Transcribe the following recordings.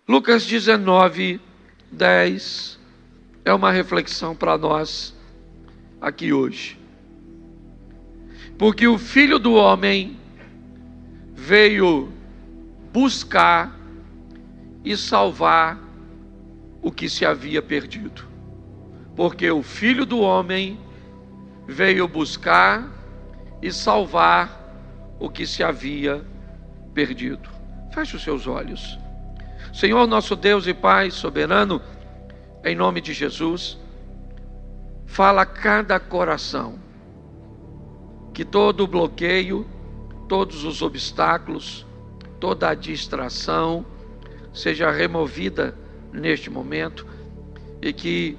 Lucas 19:10 é uma reflexão para nós aqui hoje. Porque o Filho do Homem veio buscar e salvar o que se havia perdido. Porque o Filho do Homem veio buscar e salvar o que se havia perdido. Feche os seus olhos. Senhor nosso Deus e Pai soberano, em nome de Jesus, fala a cada coração, que todo bloqueio, todos os obstáculos, toda a distração seja removida neste momento e que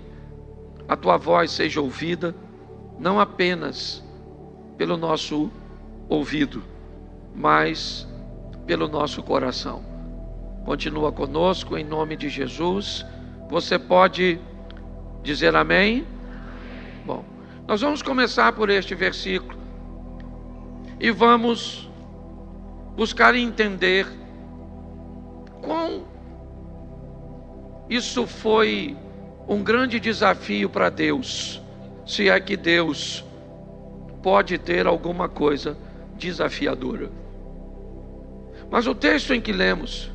a Tua voz seja ouvida, não apenas pelo nosso ouvido, mas pelo nosso coração. Continua conosco em nome de Jesus. Você pode dizer amém? Bom, nós vamos começar por este versículo e vamos buscar entender como isso foi um grande desafio para Deus, se é que Deus pode ter alguma coisa desafiadora. Mas o texto em que lemos,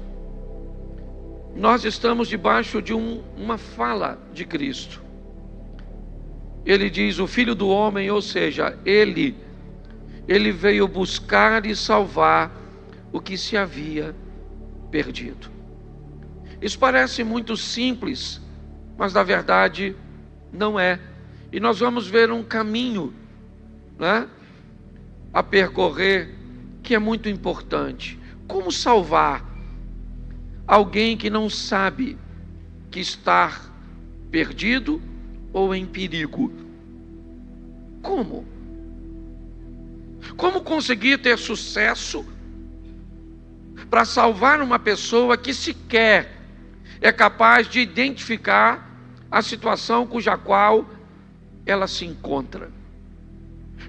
nós estamos debaixo de uma fala de Cristo. Ele diz, o Filho do Homem, ou seja, Ele veio buscar e salvar o que se havia perdido. Isso parece muito simples, mas na verdade não é. E nós vamos ver um caminho, né, a percorrer que é muito importante. Como salvar alguém que não sabe que está perdido ou em perigo? Como? Como conseguir ter sucesso para salvar uma pessoa que sequer é capaz de identificar a situação cuja qual ela se encontra?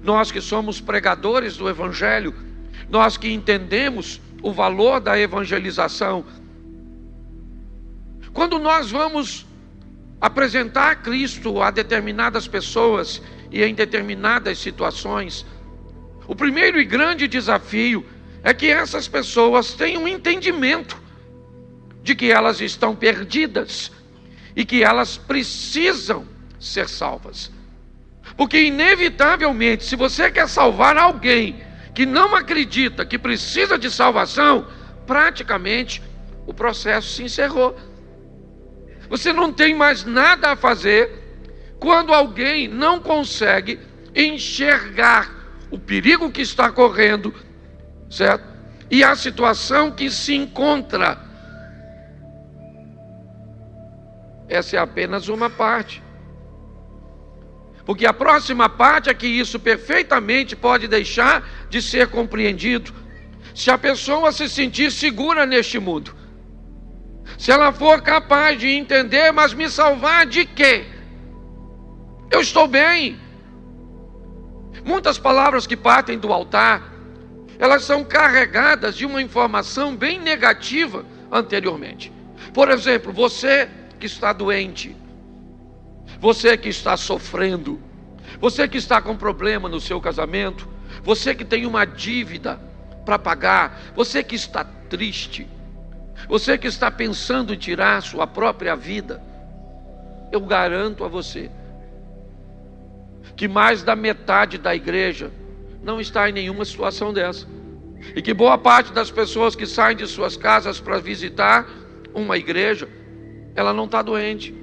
Nós que somos pregadores do Evangelho, nós que entendemos o valor da evangelização, quando nós vamos apresentar Cristo a determinadas pessoas e em determinadas situações, o primeiro e grande desafio é que essas pessoas tenham um entendimento de que elas estão perdidas e que elas precisam ser salvas. Porque inevitavelmente, se você quer salvar alguém que não acredita que precisa de salvação, praticamente o processo se encerrou. Você não tem mais nada a fazer quando alguém não consegue enxergar o perigo que está correndo, certo? E a situação que se encontra. Essa é apenas uma parte. Porque a próxima parte é que isso perfeitamente pode deixar de ser compreendido se a pessoa se sentir segura neste mundo. Se ela for capaz de entender, mas me salvar de quê? Eu estou bem. Muitas palavras que partem do altar, elas são carregadas de uma informação bem negativa anteriormente. Por exemplo, você que está doente, você que está sofrendo, você que está com problema no seu casamento, você que tem uma dívida para pagar, você que está triste, você que está pensando em tirar sua própria vida, eu garanto a você que mais da metade da igreja não está em nenhuma situação dessa. E que boa parte das pessoas que saem de suas casas para visitar uma igreja, ela não está doente,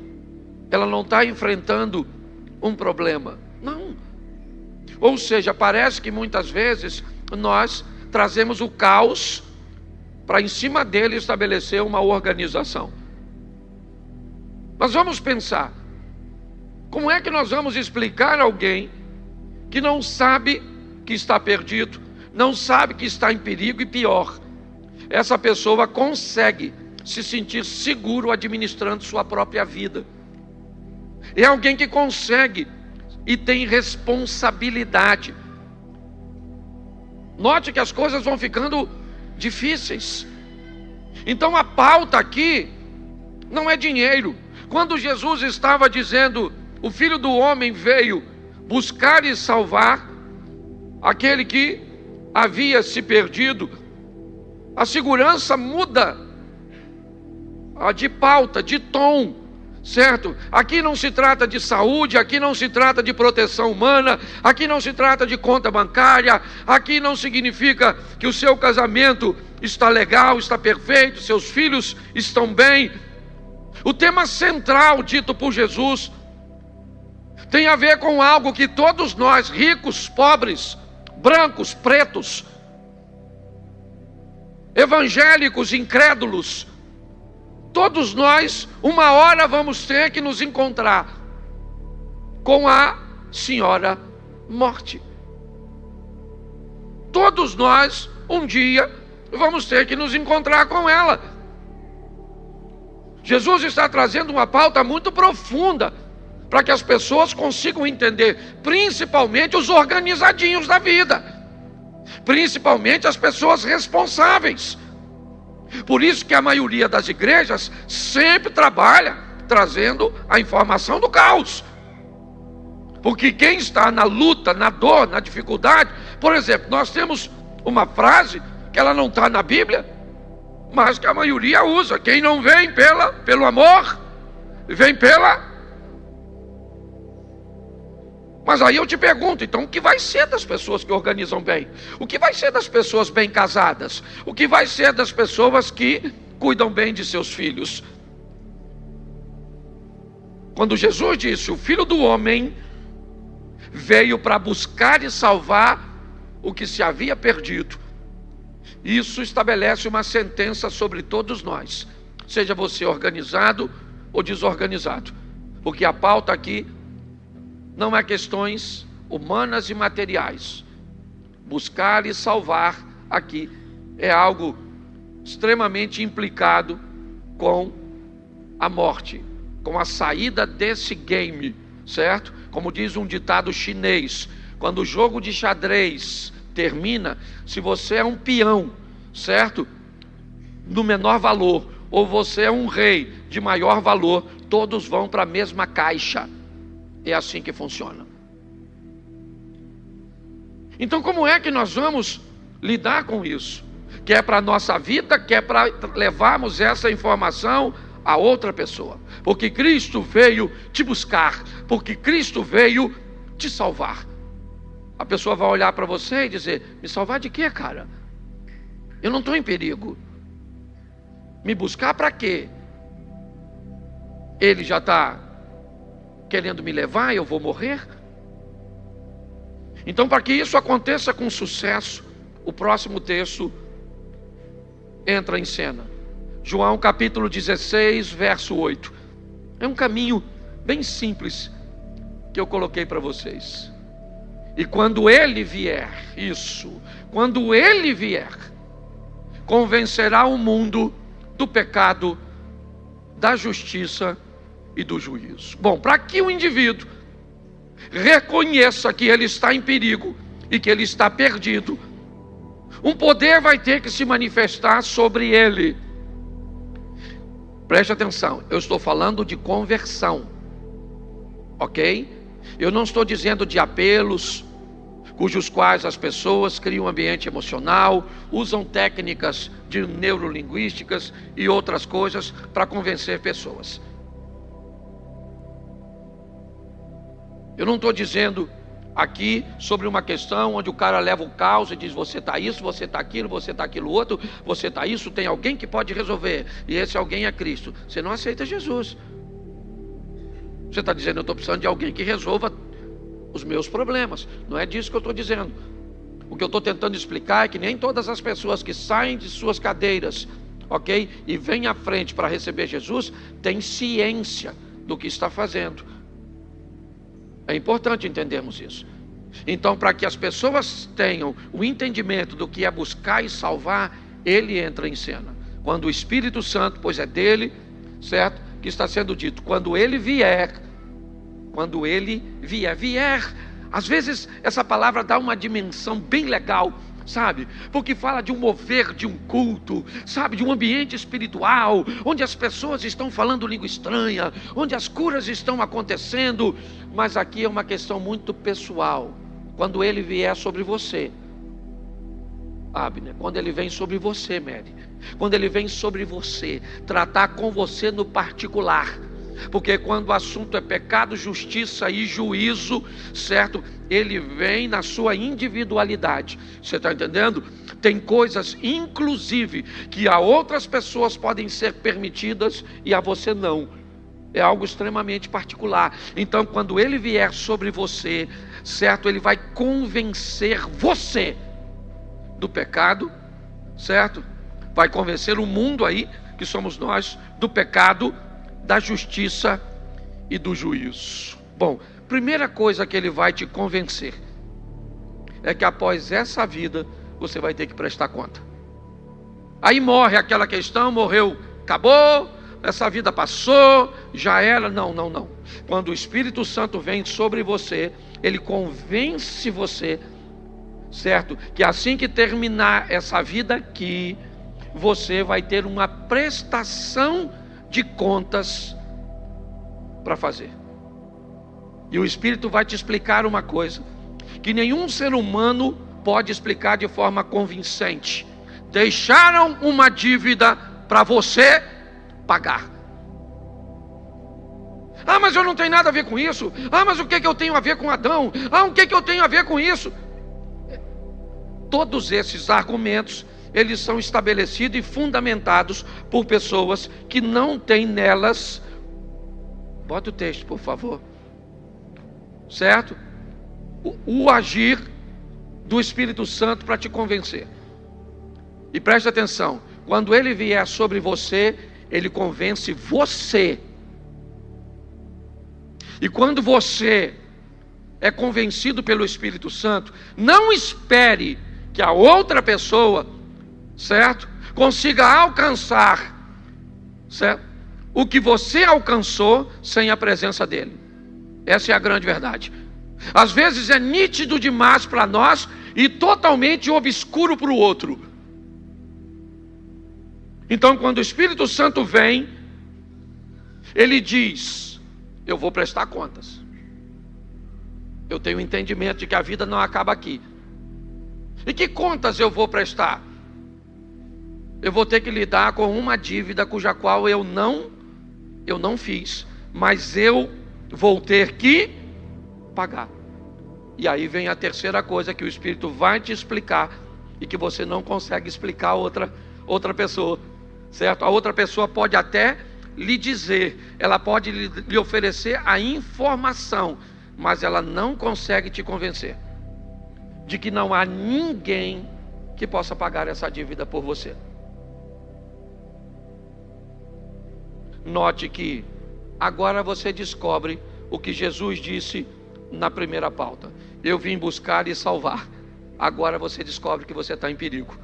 ela não está enfrentando um problema. Não. Ou seja, parece que muitas vezes nós trazemos o caos para em cima dele estabelecer uma organização. Mas vamos pensar, como é que nós vamos explicar a alguém que não sabe que está perdido, não sabe que está em perigo e pior, essa pessoa consegue se sentir seguro administrando sua própria vida. É alguém que consegue e tem responsabilidade. Note que as coisas vão ficando difíceis. Então a pauta aqui não é dinheiro. Quando Jesus estava dizendo, o Filho do Homem veio buscar e salvar aquele que havia se perdido, a segurança muda de pauta, de tom, certo? Aqui não se trata de saúde, aqui não se trata de proteção humana, aqui não se trata de conta bancária, aqui não significa que o seu casamento está legal, está perfeito, seus filhos estão bem. O tema central dito por Jesus tem a ver com algo que todos nós, ricos, pobres, brancos, pretos, evangélicos, incrédulos, todos nós, uma hora vamos ter que nos encontrar com a Senhora Morte. Todos nós, um dia, vamos ter que nos encontrar com ela. Jesus está trazendo uma pauta muito profunda para que as pessoas consigam entender, principalmente os organizadinhos da vida, principalmente as pessoas responsáveis. Por isso que a maioria das igrejas sempre trabalha trazendo a informação do caos. Porque quem está na luta, na dor, na dificuldade, por exemplo, nós temos uma frase que ela não está na Bíblia, mas que a maioria usa: quem não vem pelo amor, vem pela... Mas aí eu te pergunto, então o que vai ser das pessoas que organizam bem? O que vai ser das pessoas bem casadas? O que vai ser das pessoas que cuidam bem de seus filhos? Quando Jesus disse, o Filho do Homem veio para buscar e salvar o que se havia perdido, isso estabelece uma sentença sobre todos nós, seja você organizado ou desorganizado, porque a pauta aqui não é questões humanas e materiais. Buscar e salvar aqui é algo extremamente implicado com a morte, com a saída desse game, certo? Como diz um ditado chinês, quando o jogo de xadrez termina, se você é um peão, certo? No menor valor, ou você é um rei de maior valor, todos vão para a mesma caixa. É assim que funciona. Então, como é que nós vamos lidar com isso? Que é para a nossa vida, que é para levarmos essa informação a outra pessoa. Porque Cristo veio te buscar, porque Cristo veio te salvar. A pessoa vai olhar para você e dizer, me salvar de quê, cara? Eu não estou em perigo. Me buscar para quê? Ele já está querendo me levar, eu vou morrer? Então, para que isso aconteça com sucesso, o próximo texto entra em cena. João capítulo 16, verso 8. É um caminho bem simples que eu coloquei para vocês. E quando ele vier, quando ele vier, convencerá o mundo do pecado, da justiça e do juízo. Bom, para que o indivíduo reconheça que ele está em perigo e que ele está perdido, um poder vai ter que se manifestar sobre ele. Preste atenção, eu estou falando de conversão, ok? Eu não estou dizendo de apelos, cujos quais as pessoas criam um ambiente emocional, usam técnicas de neurolinguísticas e outras coisas para convencer pessoas. Eu não estou dizendo aqui sobre uma questão onde o cara leva o caos e diz, você está isso, você está aquilo, você está aquilo outro, você está isso, tem alguém que pode resolver, e esse alguém é Cristo. Você não aceita Jesus. Você está dizendo, eu estou precisando de alguém que resolva os meus problemas. Não é disso que eu estou dizendo. O que eu estou tentando explicar é que nem todas as pessoas que saem de suas cadeiras, ok, e vêm à frente para receber Jesus, têm ciência do que está fazendo. É importante entendermos isso. Então, para que as pessoas tenham o entendimento do que é buscar e salvar, ele entra em cena. Quando o Espírito Santo, pois é dele, certo? Que está sendo dito, quando ele vier, vier. Às vezes essa palavra dá uma dimensão bem legal. sabe? Porque fala de um mover de um culto, sabe? De um ambiente espiritual, onde as pessoas estão falando língua estranha, onde as curas estão acontecendo. Mas aqui é uma questão muito pessoal. Quando ele vier sobre você, Abner, quando ele vem sobre você, Mary, quando ele vem sobre você, tratar com você no particular, porque quando o assunto é pecado, justiça e juízo, certo? Ele vem na sua individualidade. Você está entendendo? Tem coisas, inclusive, que a outras pessoas podem ser permitidas e a você não. É algo extremamente particular. Então, quando ele vier sobre você, certo? Ele vai convencer você do pecado, certo? Vai convencer o mundo aí, que somos nós, do pecado, da justiça e do juízo. Bom, primeira coisa que ele vai te convencer é que após essa vida você vai ter que prestar conta. Aí morre aquela questão, morreu, acabou, essa vida passou, já era. Não. Quando o Espírito Santo vem sobre você, ele convence você, certo? Que assim que terminar essa vida aqui, você vai ter uma prestação de contas para fazer. E o Espírito vai te explicar uma coisa que nenhum ser humano pode explicar de forma convincente. Deixaram uma dívida para você pagar. Ah, mas eu não tenho nada a ver com isso. Ah, mas o que eu tenho a ver com Adão? Ah, o que eu tenho a ver com isso? Todos esses argumentos, eles são estabelecidos e fundamentados por pessoas que não têm nelas, bota o texto por favor, certo? O agir do Espírito Santo para te convencer. E preste atenção, quando ele vier sobre você, ele convence você. E quando você é convencido pelo Espírito Santo, não espere que a outra pessoa, certo, consiga alcançar, certo, o que você alcançou sem a presença dele. Essa é a grande verdade. Às vezes é nítido demais para nós e totalmente obscuro para o outro. Então, quando o Espírito Santo vem, ele diz: eu vou prestar contas. Eu tenho entendimento de que a vida não acaba aqui. E que contas eu vou prestar? Eu vou ter que lidar com uma dívida cuja qual eu não fiz, mas eu vou ter que pagar. E aí vem a terceira coisa que o Espírito vai te explicar e que você não consegue explicar a outra pessoa, certo? A outra pessoa pode até lhe dizer, ela pode lhe oferecer a informação, mas ela não consegue te convencer de que não há ninguém que possa pagar essa dívida por você. Note que agora você descobre o que Jesus disse na primeira pauta: eu vim buscar e salvar. Agora você descobre que você está em perigo.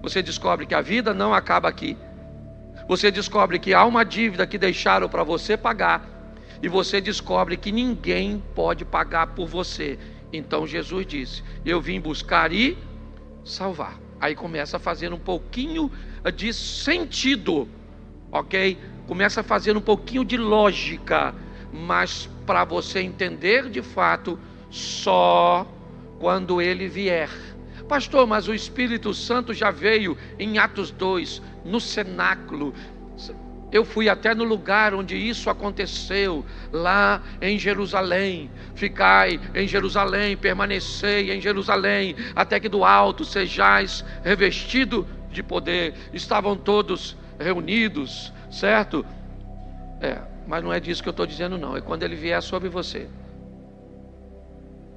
Você descobre que a vida não acaba aqui. Você descobre que há uma dívida que deixaram para você pagar. E você descobre que ninguém pode pagar por você. Então Jesus disse: eu vim buscar e salvar. Aí começa a fazer um pouquinho de sentido, ok? Começa a fazer um pouquinho de lógica, mas para você entender de fato, só quando ele vier. Pastor, mas o Espírito Santo já veio em Atos 2, no cenáculo. Eu fui até no lugar onde isso aconteceu, lá em Jerusalém. Ficai em Jerusalém, permanecei em Jerusalém, até que do alto sejais revestido de poder. Estavam todos reunidos, certo? Mas não é disso que eu estou dizendo não, é quando ele vier sobre você.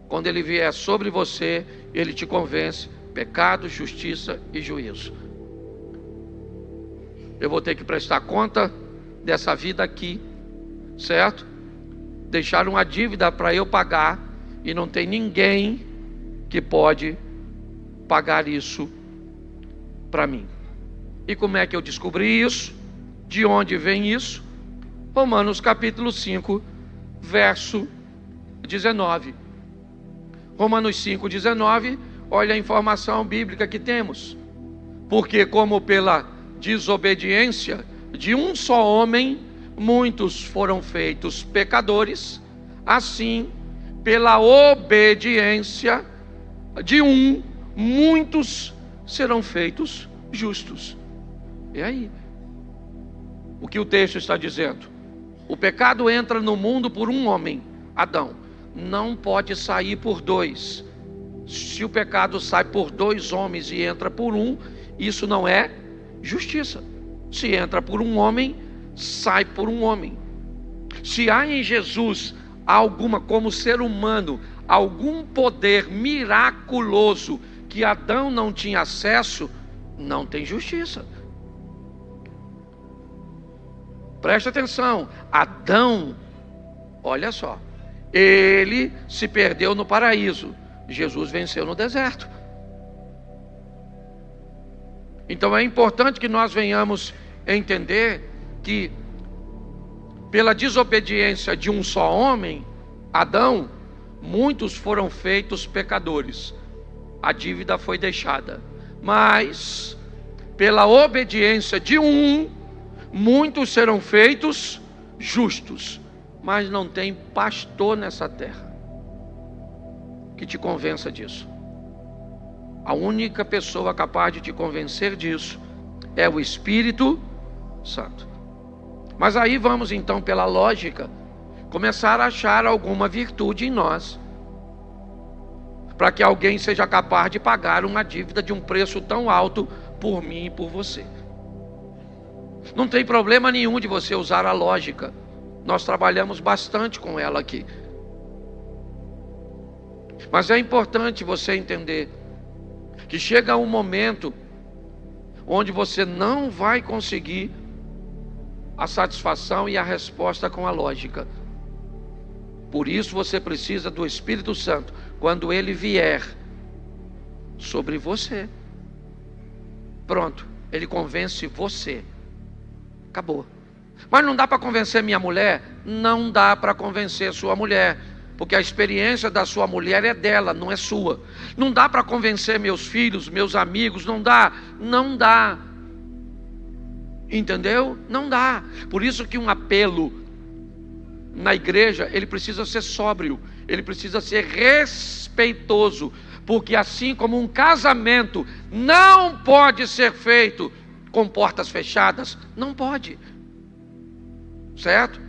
Quando ele vier sobre você, ele te convence: pecado, justiça e juízo. Eu vou ter que prestar conta dessa vida aqui, certo? Deixaram uma dívida para eu pagar e não tem ninguém que pode pagar isso para mim. E como é que eu descobri isso? De onde vem isso? Romanos capítulo 5, verso 19. Romanos 5, 19, Olha a informação bíblica que temos. Porque como pela desobediência de um só homem, muitos foram feitos pecadores, assim, pela obediência de um, muitos serão feitos justos. E aí? O que o texto está dizendo? O pecado entra no mundo por um homem, Adão. Não pode sair por dois. Se o pecado sai por dois homens e entra por um, isso não é justiça. Se entra por um homem, sai por um homem. Se há em Jesus alguma, como ser humano, algum poder miraculoso que Adão não tinha acesso, não tem justiça. Preste atenção, Adão, olha só, ele se perdeu no paraíso, Jesus venceu no deserto. Então é importante que nós venhamos entender que pela desobediência de um só homem, Adão, muitos foram feitos pecadores. A dívida foi deixada. Mas pela obediência de um, muitos serão feitos justos. Mas não tem pastor nessa terra que te convença disso. A única pessoa capaz de te convencer disso é o Espírito Santo. Mas aí vamos então, pela lógica, começar a achar alguma virtude em nós, para que alguém seja capaz de pagar uma dívida de um preço tão alto por mim e por você. Não tem problema nenhum de você usar a lógica. Nós trabalhamos bastante com ela aqui. Mas é importante você entender que chega um momento onde você não vai conseguir a satisfação e a resposta com a lógica. Por isso você precisa do Espírito Santo. Quando ele vier sobre você, pronto, ele convence você. Acabou. Mas não dá para convencer minha mulher? Não dá para convencer sua mulher, porque a experiência da sua mulher é dela, não é sua. Não dá para convencer meus filhos, meus amigos, não dá. Entendeu? Não dá. Por isso que um apelo na igreja, ele precisa ser sóbrio, ele precisa ser respeitoso, porque assim como um casamento não pode ser feito com portas fechadas, não pode, certo?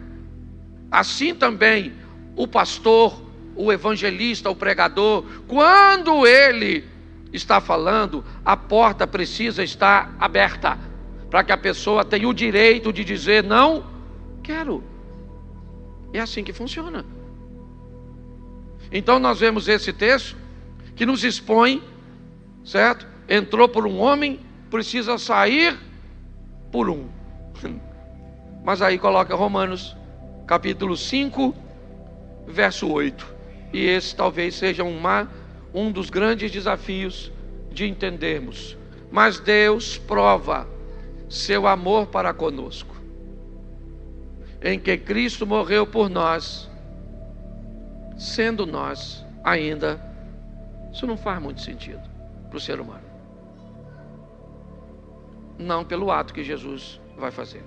Assim também o pastor, o evangelista, o pregador, quando ele está falando, a porta precisa estar aberta, para que a pessoa tenha o direito de dizer não quero. É assim que funciona. Então nós vemos esse texto que nos expõe, certo? Entrou por um homem, precisa sair por um. Mas aí coloca Romanos capítulo 5, verso 8. E esse talvez seja um dos grandes desafios de entendermos. Mas Deus prova seu amor para conosco, em que Cristo morreu por nós, sendo nós ainda. Isso não faz muito sentido para o ser humano. Não pelo ato que Jesus vai fazer.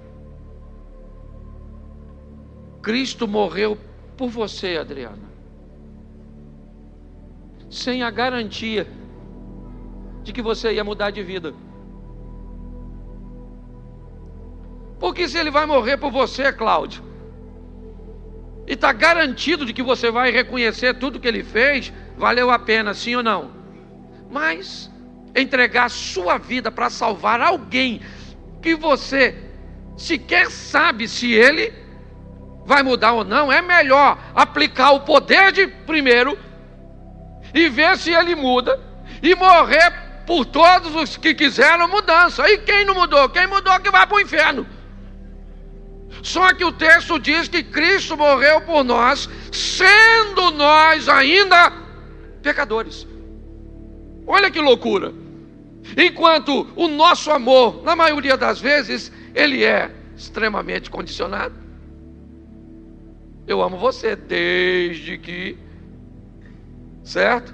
Cristo morreu por você, Adriana, sem a garantia de que você ia mudar de vida. Porque se ele vai morrer por você, Cláudio, e está garantido de que você vai reconhecer tudo que ele fez, valeu a pena, sim ou não? Mas entregar sua vida para salvar alguém que você sequer sabe se ele vai mudar ou não, é melhor aplicar o poder de primeiro e ver se ele muda e morrer por todos os que quiseram mudança. E quem não mudou? Quem mudou que vai para o inferno. Só que o texto diz que Cristo morreu por nós, sendo nós ainda pecadores. Olha que loucura. Enquanto o nosso amor, na maioria das vezes, ele é extremamente condicionado. Eu amo você desde que, certo?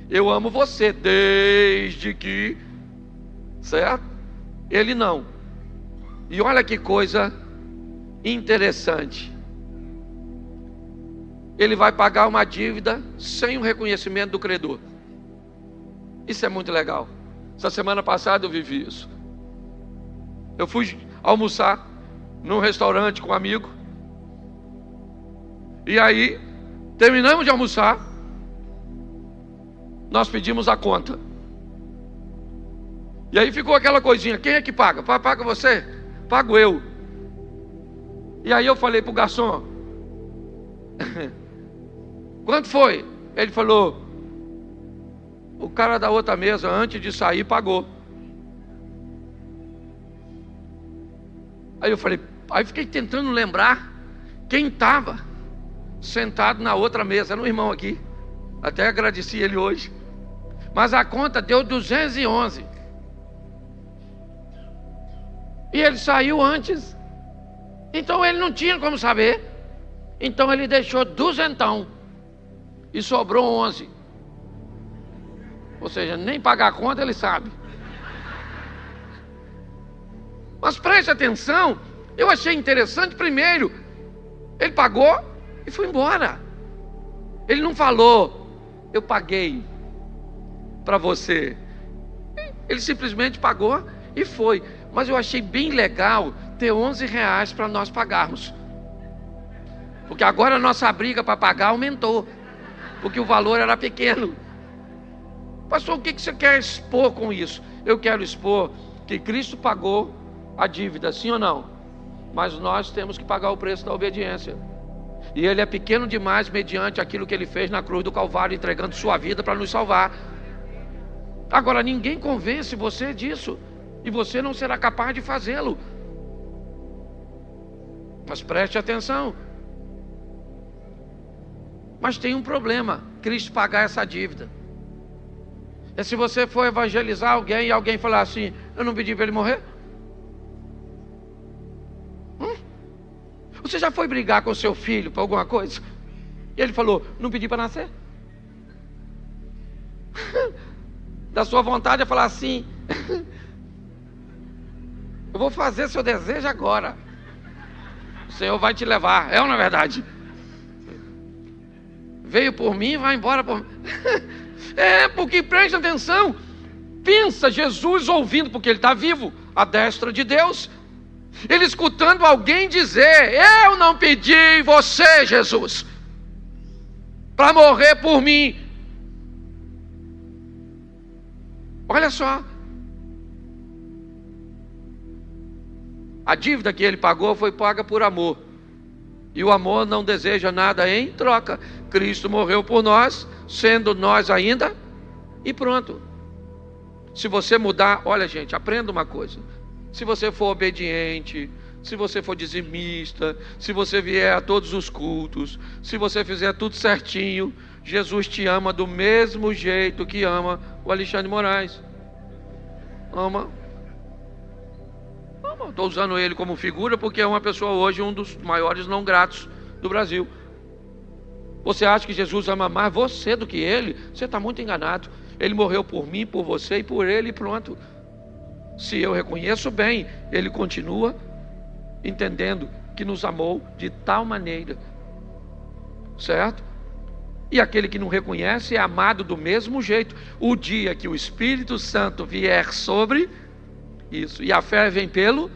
eu amo você, desde que, certo? Ele não. E olha que coisa interessante. Ele vai pagar uma dívida sem o reconhecimento do credor. Isso é muito legal. Essa semana passada eu vivi isso. Eu fui almoçar num restaurante com um amigo. E aí, terminamos de almoçar. Nós pedimos a conta. E aí ficou aquela coisinha: quem é que paga? Paga você? Pago eu. E aí eu falei pro garçom: quanto foi? Ele falou: o cara da outra mesa, antes de sair, pagou. Aí eu falei, aí fiquei tentando lembrar quem estava sentado na outra mesa. Era um irmão aqui, até agradeci ele hoje. Mas a conta deu 211. E ele saiu antes. Então ele não tinha como saber. Então ele deixou 200 e sobrou 11. Ou seja, nem pagar a conta ele sabe. Mas preste atenção, eu achei interessante. Primeiro, ele pagou e foi embora. Ele não falou, eu paguei para você. Ele simplesmente pagou e foi. Mas eu achei bem legal ter 11 reais para nós pagarmos. Porque agora a nossa briga para pagar aumentou. Porque o valor era pequeno. Pastor, o que você quer expor com isso? Eu quero expor que Cristo pagou a dívida, sim ou não? Mas nós temos que pagar o preço da obediência. E ele é pequeno demais mediante aquilo que ele fez na cruz do Calvário, entregando sua vida para nos salvar. Agora, ninguém convence você disso, e você não será capaz de fazê-lo. Mas preste atenção. Mas tem um problema: Cristo pagar essa dívida. É se você for evangelizar alguém e alguém falar assim: eu não pedi para ele morrer. Você já foi brigar com seu filho por alguma coisa? E ele falou: não pedi para nascer. Da sua vontade é falar assim: eu vou fazer seu desejo agora. O Senhor vai te levar. É ou não é verdade? Veio por mim, vai embora por mim. Porque preste atenção. Pensa Jesus ouvindo, porque ele está vivo, à destra de Deus. Ele escutando alguém dizer: eu não pedi você, Jesus, para morrer por mim. Olha só. A dívida que ele pagou foi paga por amor. E o amor não deseja nada em troca. Cristo morreu por nós, sendo nós ainda, e pronto. Se você mudar, olha gente, aprenda uma coisa. Se você for obediente, se você for dizimista, se você vier a todos os cultos, se você fizer tudo certinho, Jesus te ama do mesmo jeito que ama o Alexandre Moraes. Ama. Estou usando ele como figura porque é uma pessoa hoje, um dos maiores não gratos do Brasil. Você acha que Jesus ama mais você do que ele? Você está muito enganado. Ele morreu por mim, por você e por ele, e pronto. Se eu reconheço bem, ele continua entendendo que nos amou de tal maneira, certo? E aquele que não reconhece é amado do mesmo jeito. O dia que o Espírito Santo vier sobre isso, e a fé vem pelo,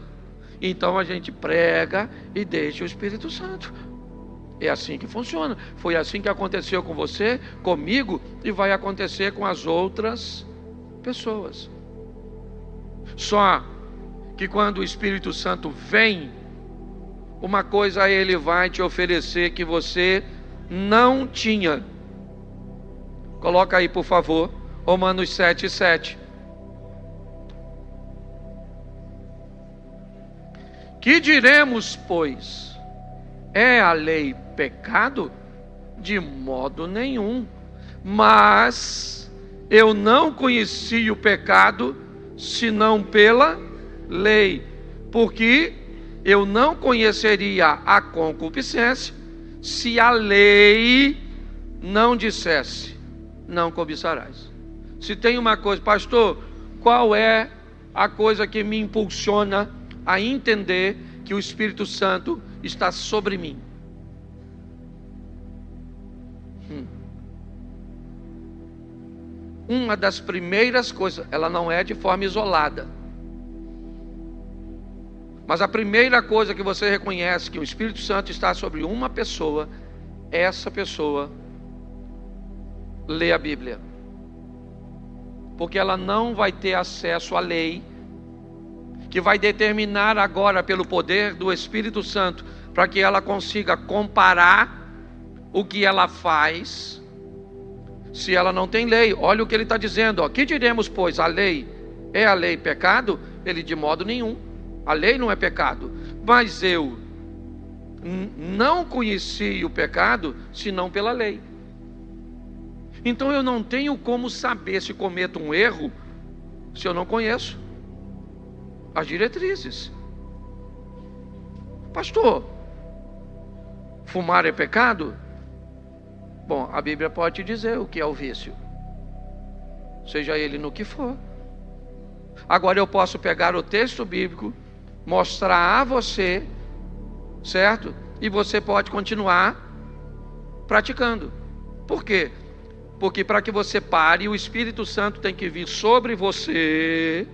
então a gente prega e deixa o Espírito Santo. É assim que funciona. Foi assim que aconteceu com você, comigo, e vai acontecer com as outras pessoas. Só que quando o Espírito Santo vem, uma coisa ele vai te oferecer que você não tinha. Coloca aí, por favor, Romanos 7:7. Que diremos, pois? É a lei pecado? De modo nenhum. Mas eu não conheci o pecado senão pela lei, porque eu não conheceria a concupiscência se a lei não dissesse: não cobiçarás. Se tem uma coisa, pastor, qual é a coisa que me impulsiona a entender que o Espírito Santo está sobre mim? Uma das primeiras coisas, ela não é de forma isolada, mas a primeira coisa que você reconhece que o Espírito Santo está sobre uma pessoa, essa pessoa lê a Bíblia, porque ela não vai ter acesso à lei, que vai determinar agora pelo poder do Espírito Santo, para que ela consiga comparar o que ela faz, se ela não tem lei. Olha o que ele está dizendo, ó. Que diremos, pois, a lei é a lei pecado? Ele, de modo nenhum, a lei não é pecado, mas eu não conheci o pecado, senão pela lei. Então eu não tenho como saber se cometo um erro, se eu não conheço as diretrizes. Pastor, fumar é pecado? Bom, a Bíblia pode te dizer o que é o vício, seja ele no que for. Agora eu posso pegar o texto bíblico, mostrar a você, certo? E você pode continuar praticando. Por quê? Porque para que você pare, o Espírito Santo tem que vir sobre você,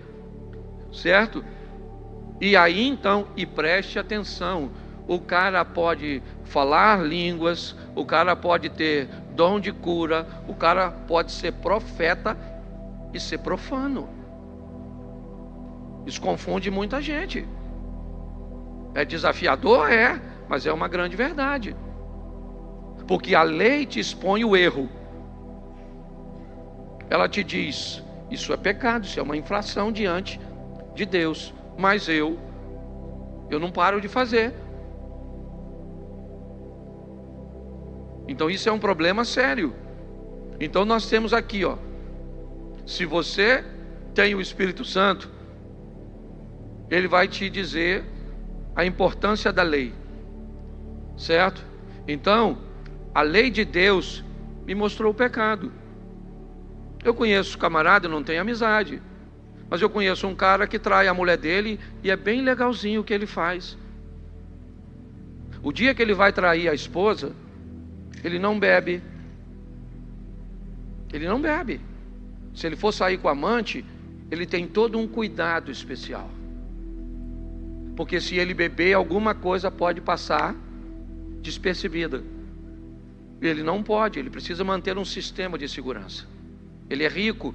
certo? E aí então, e preste atenção, o cara pode falar línguas, o cara pode ter dom de cura, o cara pode ser profeta e ser profano. Isso confunde muita gente. É desafiador? É, mas é uma grande verdade. Porque a lei te expõe o erro. Ela te diz, isso é pecado, isso é uma infração diante de Deus. Mas eu não paro de fazer. Então isso é um problema sério. Então nós temos aqui, ó, se você tem o Espírito Santo, ele vai te dizer a importância da lei, certo? Então, a lei de Deus me mostrou o pecado. Eu conheço camarada, não tenho amizade, mas eu conheço um cara que trai a mulher dele e é bem legalzinho o que ele faz. O dia que ele vai trair a esposa, ele não bebe. Ele não bebe. Se ele for sair com a amante, ele tem todo um cuidado especial. Porque se ele beber, alguma coisa pode passar despercebida. Ele não pode, ele precisa manter um sistema de segurança. Ele é rico.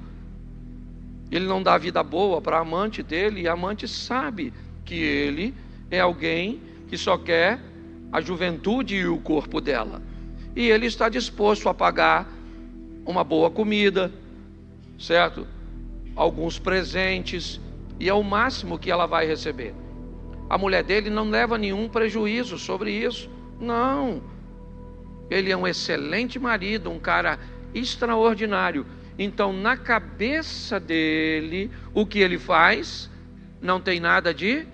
Ele não dá vida boa para a amante dele, e a amante sabe que ele é alguém que só quer a juventude e o corpo dela. E ele está disposto a pagar uma boa comida, certo? Alguns presentes, e é o máximo que ela vai receber. A mulher dele não leva nenhum prejuízo sobre isso. Não. Ele é um excelente marido, um cara extraordinário. Então, na cabeça dele, o que ele faz não tem nada de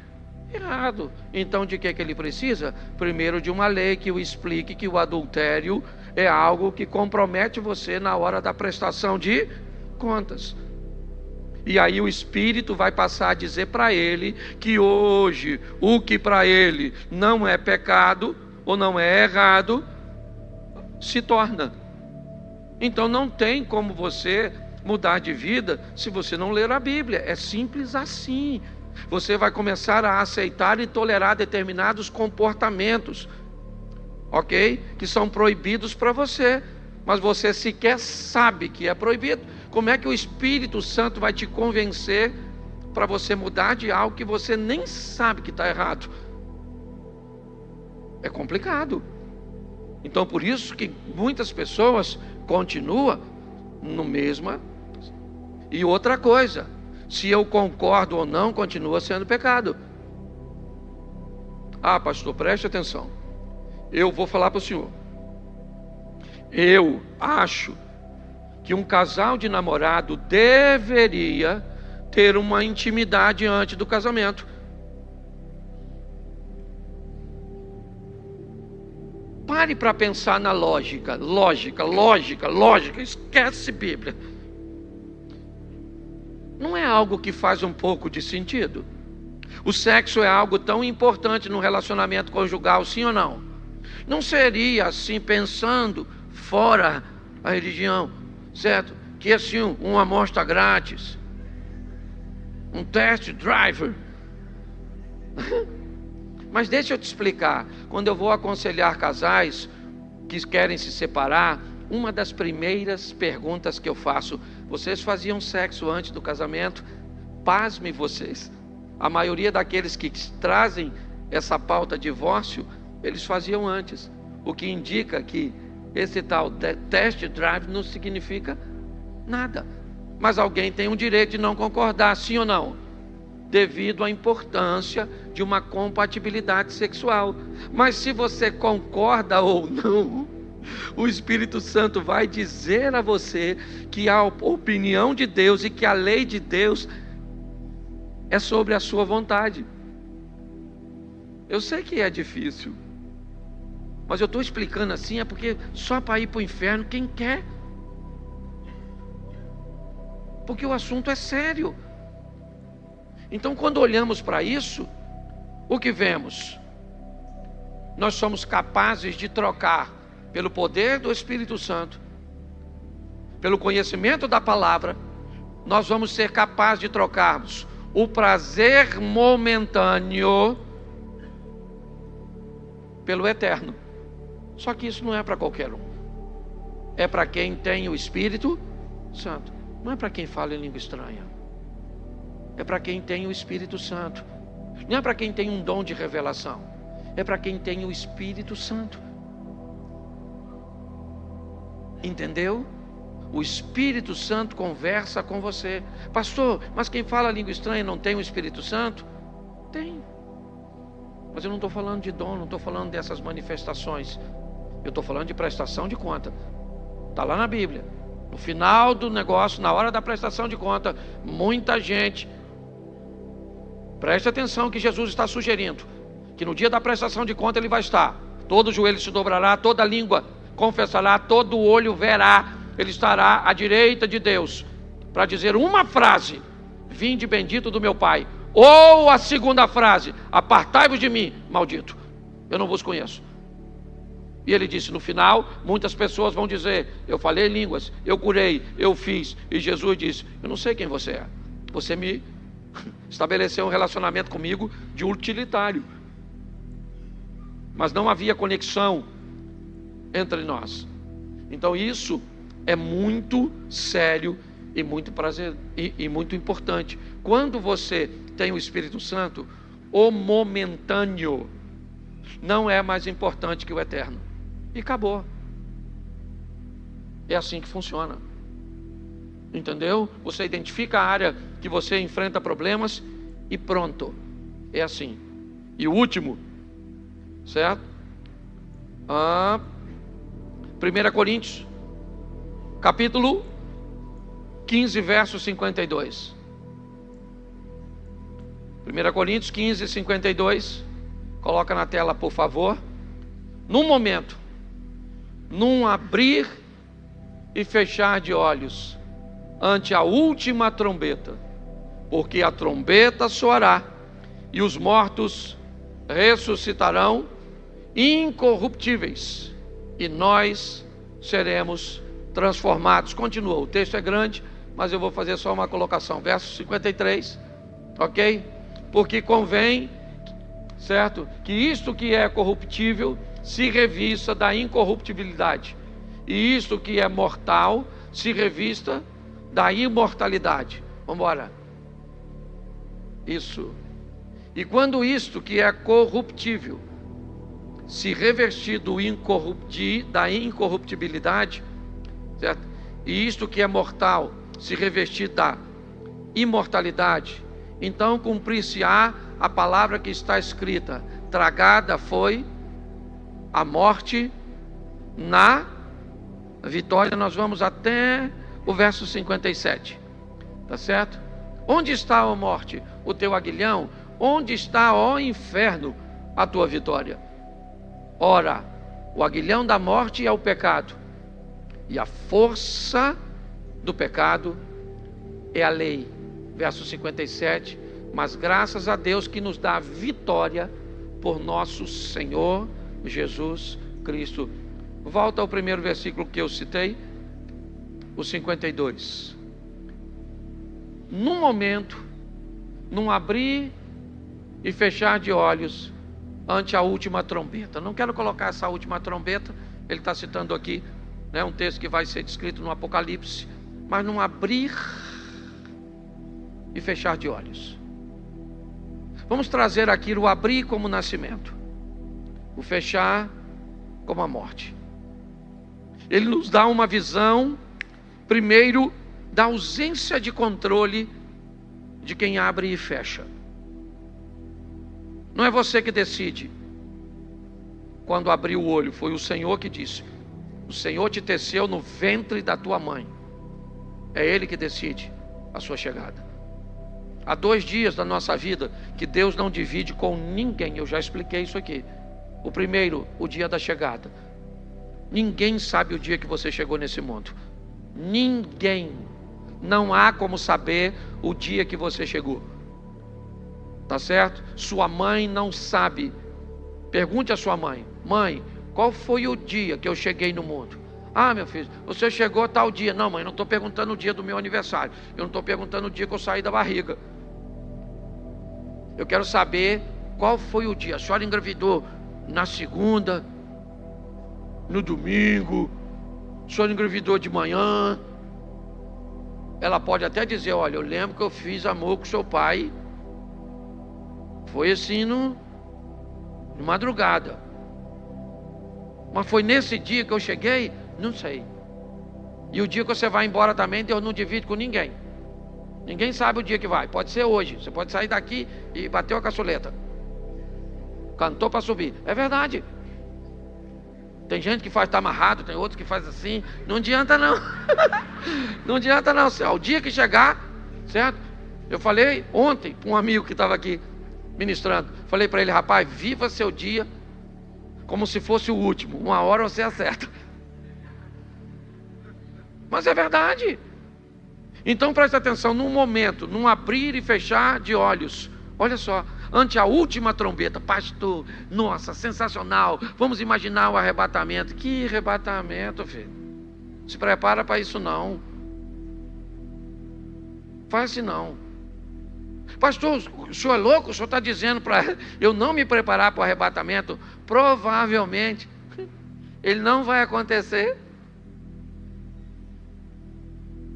errado. Então, de que ele precisa? Primeiro, de uma lei que o explique que o adultério é algo que compromete você na hora da prestação de contas. E aí o Espírito vai passar a dizer para ele que hoje o que para ele não é pecado ou não é errado, se torna. Então não tem como você mudar de vida se você não ler a Bíblia. É simples assim. Você vai começar a aceitar e tolerar determinados comportamentos, ok? Que são proibidos para você, mas você sequer sabe que é proibido. Como é que o Espírito Santo vai te convencer para você mudar de algo que você nem sabe que está errado? É complicado. Então por isso que muitas pessoas continuam no mesmo. E outra coisa, se eu concordo ou não, continua sendo pecado. Ah, pastor, preste atenção. Eu vou falar para o senhor. Eu acho que um casal de namorado deveria ter uma intimidade antes do casamento. Pare para pensar na lógica, esquece Bíblia. Não é algo que faz um pouco de sentido? O sexo é algo tão importante no relacionamento conjugal, sim ou não? Não seria assim, pensando fora a religião, certo? Que assim, uma amostra grátis, um test driver. Mas deixa eu te explicar, quando eu vou aconselhar casais que querem se separar, uma das primeiras perguntas que eu faço: vocês faziam sexo antes do casamento? Pasme vocês, a maioria daqueles que trazem essa pauta divórcio, eles faziam antes, o que indica que esse tal test drive não significa nada. Mas alguém tem o direito de não concordar, sim ou não? Devido à importância de uma compatibilidade sexual. Mas se você concorda ou não, o Espírito Santo vai dizer a você que a opinião de Deus e que a lei de Deus é sobre a sua vontade. Eu sei que é difícil, mas eu estou explicando assim, é porque só para ir para o inferno quem quer. Porque o assunto é sério. Então, quando olhamos para isso, o que vemos? Nós somos capazes de trocar, pelo poder do Espírito Santo, pelo conhecimento da palavra, nós vamos ser capazes de trocarmos o prazer momentâneo pelo eterno. Só que isso não é para qualquer um. É para quem tem o Espírito Santo. Não é para quem fala em língua estranha. É para quem tem o Espírito Santo. Não é para quem tem um dom de revelação. É para quem tem o Espírito Santo. Entendeu? O Espírito Santo conversa com você. Pastor, mas quem fala língua estranha não tem o Espírito Santo? Tem. Mas eu não estou falando de dom, não estou falando dessas manifestações. Eu estou falando de prestação de conta. Está lá na Bíblia. No final do negócio, na hora da prestação de conta, muita gente... Preste atenção que Jesus está sugerindo. Que no dia da prestação de conta ele vai estar. Todo joelho se dobrará, toda língua confessará, todo olho verá. Ele estará à direita de Deus. Para dizer uma frase: vinde bendito do meu Pai. Ou a segunda frase: apartai-vos de mim, maldito, eu não vos conheço. E ele disse no final, muitas pessoas vão dizer: eu falei línguas, eu curei, eu fiz. E Jesus disse: eu não sei quem você é. Você me estabeleceu um relacionamento comigo de utilitário. Mas não havia conexão entre nós. Então isso é muito sério e muito prazer e muito importante. Quando você tem o Espírito Santo, o momentâneo não é mais importante que o eterno. E acabou. É assim que funciona. Entendeu? Você identifica a área que você enfrenta problemas e pronto. É assim. E o último, certo? 1 Coríntios, capítulo 15, verso 52. 1 Coríntios 15, 52. Coloca na tela, por favor. Num momento, num abrir e fechar de olhos, ante a última trombeta, porque a trombeta soará e os mortos ressuscitarão incorruptíveis e nós seremos transformados. Continua, o texto é grande, mas eu vou fazer só uma colocação. Verso 53, ok? Porque convém, certo, que isto que é corruptível se revista da incorruptibilidade, e isto que é mortal se revista da imortalidade. Vamos embora. Isso. E quando isto que é corruptível se revestir da incorruptibilidade, certo? E isto que é mortal se revestir da imortalidade, então cumprir-se-á a palavra que está escrita: tragada foi a morte na vitória. Nós vamos até o verso 57, tá certo? Onde está, ó morte, o teu aguilhão? Onde está, ó inferno, a tua vitória? Ora, O aguilhão da morte é o pecado, e a força do pecado é a lei. Verso 57, mas graças a Deus que nos dá a vitória por nosso Senhor Jesus Cristo. Volta ao primeiro versículo que eu citei, o 52. Num momento, num abrir e fechar de olhos, ante a última trombeta. Não quero colocar essa última trombeta, ele está citando aqui, né, um texto que vai ser descrito no Apocalipse, mas num abrir e fechar de olhos. Vamos trazer aqui o abrir como nascimento, o fechar como a morte. Ele nos dá uma visão, primeiro, da ausência de controle de quem abre e fecha. Não é você que decide quando abriu o olho, foi o Senhor que disse. O Senhor te teceu no ventre da tua mãe. É Ele que decide a sua chegada. Há 2 dias da nossa vida que Deus não divide com ninguém. Eu já expliquei isso aqui. O primeiro, o dia da chegada. Ninguém sabe o dia que você chegou nesse mundo. Ninguém. Não há como saber o dia que você chegou. Tá certo? Sua mãe não sabe. Pergunte à sua mãe: mãe, qual foi o dia que eu cheguei no mundo? Ah, meu filho, você chegou tal dia. Não, mãe, não estou perguntando o dia do meu aniversário. Eu não estou perguntando o dia que eu saí da barriga. Eu quero saber qual foi o dia. A senhora engravidou na segunda, no domingo, a senhora engravidou de manhã. Ela pode até dizer: olha, eu lembro que eu fiz amor com seu pai. Foi assim de madrugada. Mas foi nesse dia que eu cheguei? Não sei. E o dia que você vai embora também, Deus não divide com ninguém. Ninguém sabe o dia que vai. Pode ser hoje. Você pode sair daqui e bateu a caçuleta. Cantou para subir. É verdade. Tem gente que faz estar amarrado, tem outros que faz assim. Não adianta não. Não adianta não. Ao dia que chegar, certo? Eu falei ontem para um amigo que estava aqui ministrando. Falei para ele: rapaz, viva seu dia como se fosse o último. 1 hora você acerta. Mas é verdade. Então preste atenção, num momento, num abrir e fechar de olhos. Olha só, ante a última trombeta. Pastor, nossa, sensacional. Vamos imaginar o arrebatamento. Que arrebatamento, filho? Se prepara para isso não. Faz assim não. Pastor, o senhor é louco? O senhor está dizendo para eu não me preparar para o arrebatamento? Provavelmente ele não vai acontecer.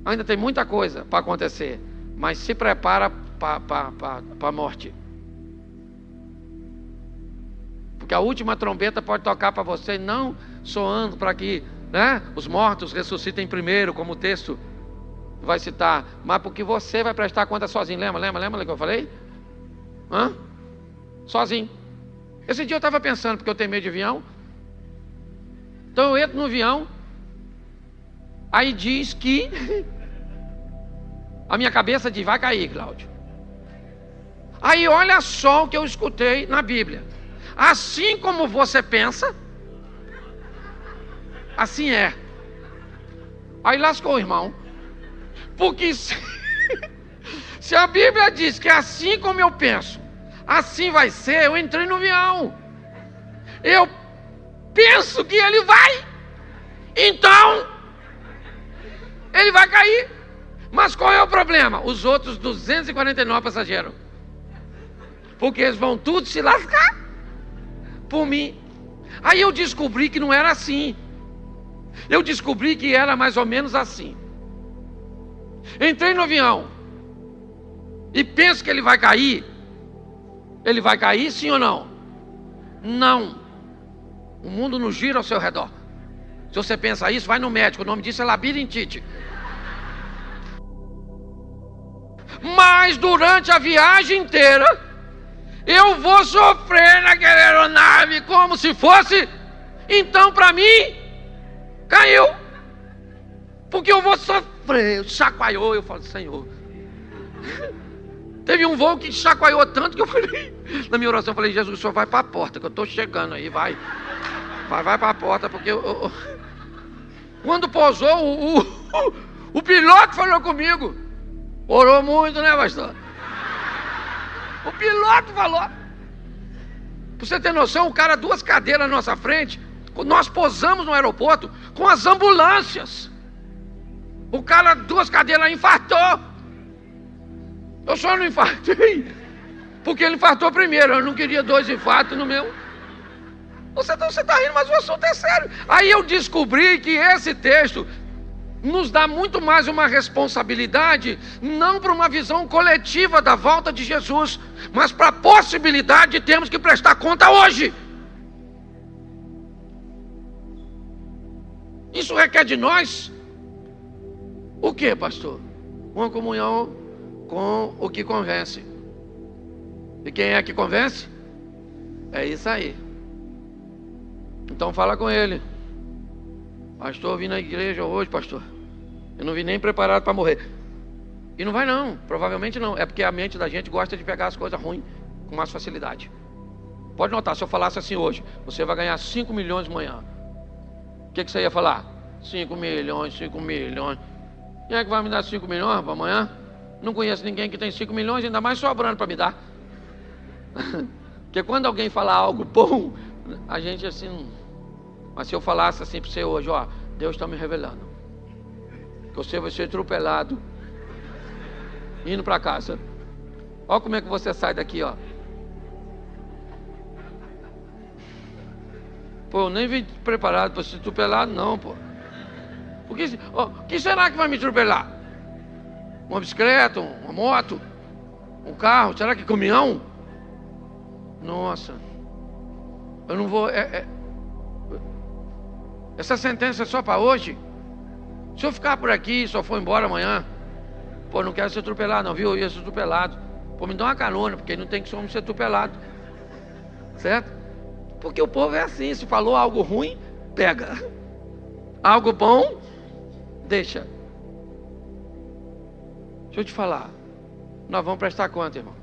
Ainda tem muita coisa para acontecer, mas se prepara para a morte. Porque a última trombeta pode tocar para você, não soando para que, né, os mortos ressuscitem primeiro, como o texto vai citar, mas porque você vai prestar conta sozinho. Lembra que eu falei? Sozinho. Esse dia eu estava pensando, porque eu tenho medo de avião. Então eu entro no avião, aí diz que a minha cabeça diz: vai cair, Cláudio. Aí olha só o que eu escutei na Bíblia: assim como você pensa, assim é. Aí lascou, irmão. Porque se a Bíblia diz que é assim como eu penso, assim vai ser. Eu entrei no avião, eu penso que ele vai, então ele vai cair. Mas qual é o problema? Os outros 249 passageiros, porque eles vão tudo se lascar por mim. Aí eu descobri que não era assim. Eu descobri que era mais ou menos assim. Entrei no avião e penso que ele vai cair. Ele vai cair, sim ou não? Não. O mundo não gira ao seu redor. Se você pensa isso, vai no médico. O nome disso é labirintite. Mas durante a viagem inteira eu vou sofrer naquela aeronave como se fosse. Então para mim caiu, porque eu vou sofrer. Chacoalhou. Eu falo: Senhor. Teve um voo que chacoalhou tanto que eu falei, na minha oração, eu falei: Jesus, o senhor vai para a porta, que eu estou chegando aí, vai. Vai para a porta, porque quando pousou, o piloto falou comigo. Orou muito, né, pastor? O piloto falou. Pra você ter noção, o cara, 2 cadeiras na nossa frente. Nós pousamos no aeroporto com as ambulâncias. O cara, 2 cadeiras, infartou. Eu só não infartei porque ele infartou primeiro. Eu não queria 2 infartos no meu. Você está rindo, mas o assunto é sério. Aí eu descobri que esse texto nos dá muito mais uma responsabilidade, não para uma visão coletiva da volta de Jesus, mas para a possibilidade de termos que prestar conta hoje. Isso requer de nós o que, pastor? Uma comunhão com o que convence. E quem é que convence? É isso aí. Então fala com ele. Pastor, eu vim na igreja hoje, pastor. Eu não vim nem preparado para morrer. E não vai não, provavelmente não. É porque a mente da gente gosta de pegar as coisas ruins com mais facilidade. Pode notar, se eu falasse assim hoje, você vai ganhar 5 milhões amanhã. O que você ia falar? 5 milhões, 5 milhões. Quem é que vai me dar 5 milhões para amanhã? Não conheço ninguém que tem 5 milhões, ainda mais sobrando para me dar. Porque quando alguém falar algo bom, a gente assim... Mas se eu falasse assim para você hoje, ó, Deus está me revelando que você vai ser atropelado indo para casa. Olha como é que você sai daqui, ó. Pô, eu nem vim preparado para ser atropelado, não, pô. Porque, ó, o que será que vai me atropelar? Uma bicicleta, uma moto, um carro? Será que caminhão? Nossa, eu não vou. Essa sentença é só para hoje. Se eu ficar por aqui e só for embora amanhã, pô, não quero ser atropelado, não, viu? Eu ia ser atropelado. Pô, me dá uma carona, porque não tem que ser atropelado, certo? Porque o povo é assim, se falou algo ruim, pega. Algo bom, deixa. Deixa eu te falar, nós vamos prestar conta, irmão.